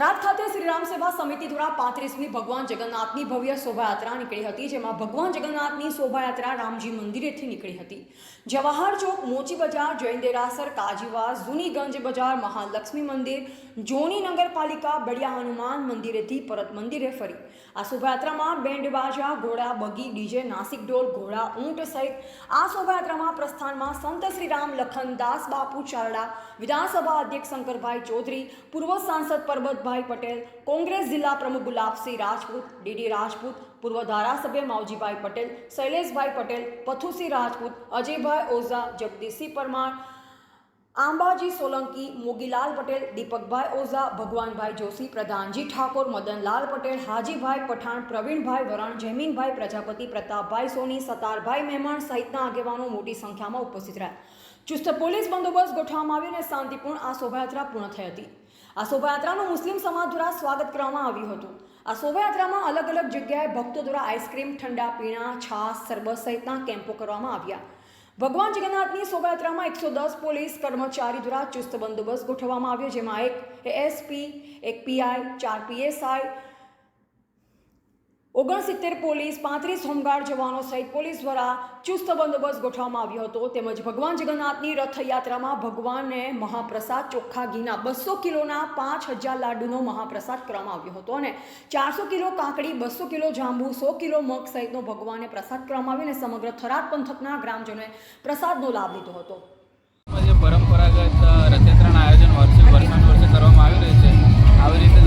થરાદ ખાતે શ્રીરામ સેવા સમિતિ દ્વારા 35મી ભગવાન જગન્નાથની ભવ્ય શોભાયાત્રા નીકળી હતી, જેમાં ભગવાન જગન્નાથની શોભાયાત્રા રામજી મંદિરેથી નીકળી હતી। જવાહર ચોક, મોચી બજાર, જૈન દેરાસર, કાજીવાસ, જૂનીગંજ બજાર, મહાલક્ષ્મી મંદિર, જોની નગરપાલિકા, બળિયા હનુમાન મંદિરેથી પરત મંદિરે ફરી। આ શોભાયાત્રામાં બેન્ડ બાજા, ઘોડા, બગી, ડીજે, નાસિક ઢોલ, ઘોડા, ઊંટ સહિત આ શોભાયાત્રામાં પ્રસ્થાનમાં સંત શ્રીરામ લખનદાસ બાપુ ચારડા, વિધાનસભા અધ્યક્ષ શંકરભાઈ ચૌધરી, પૂર્વ સાંસદ પરબતભાઈ પટેલ, કોંગ્રેસ જિલ્લા પ્રમુખ ગુલાબસિંહ રાજપૂત, ડીડી રાજપૂત, પૂર્વ ધારાસભ્ય માવજીભાઈ પટેલ, શૈલેષભાઈ પટેલ, પથુસિંહ રાજપૂત, અજયભાઈ ઓઝા, જગદીશસિંહ પરમાર, આંબાજી સોલંકી, મોગીલાલ પટેલ, દીપકભાઈ ઓઝા, ભગવાનભાઈ જોશી, પ્રધાનજી ઠાકોર, મદનલાલ પટેલ, હાજીભાઈ પઠાણ, પ્રવીણભાઈ વરણ, જયમીનભાઈ પ્રજાપતિ, પ્રતાપભાઈ સોની, સતારભાઈ મહેમાન સહિતના આગેવાનો મોટી સંખ્યામાં ઉપસ્થિત રહ્યા। ચુસ્ત પોલીસ બંદોબસ્ત ગોઠવવામાં આવ્યો અને શાંતિપૂર્ણ આ શોભાયાત્રા પૂર્ણ થઈ હતી। આ શોભાયાત્રાનું મુસ્લિમ સમાજ દ્વારા સ્વાગત કરવામાં આવ્યું હતું। આ શોભાયાત્રામાં અલગ અલગ જગ્યાએ ભક્તો દ્વારા આઈસ્ક્રીમ, ઠંડા પીણા, છાશ, સરબત સહિતના કેમ્પો કરવામાં આવ્યા। ભગવાન જગન્નાથની શોભાયાત્રામાં 110 પોલીસ કર્મચારી દ્વારા ચુસ્ત બંદોબસ્ત ગોઠવવામાં આવ્યો, જેમાં 1 ASP, 1 PI, 4 PSI, 69 police, 35 home guard જવાનો સહિત પોલીસ દ્વારા ચુસ્ત બંદોબસ્ત ગોઠવવામાં આવ્યો હતો। તેમજ ભગવાન જગન્નાથની રથયાત્રામાં ભગવાનને મહાપ્રસાદ ચોખ્ખા ઘીના 200 કિલોના 5000 લાડુનો મહાપ્રસાદ કરવામાં આવ્યો હતો અને 400 કિલો કાકડી, 200 કિલો જાંબુ, 100 કિલો મગ સહિતનો ભગવાનને પ્રસાદ કરવામાં આવ્યો અને સમગ્ર થરાદ પંથકના ગ્રામજનોએ પ્રસાદનો લાભ લીધો હતો। પરંપરાગત રથયાત્રાના આયોજન વર્ષે કરવામાં આવી રહ્યું છે। આવી રીતે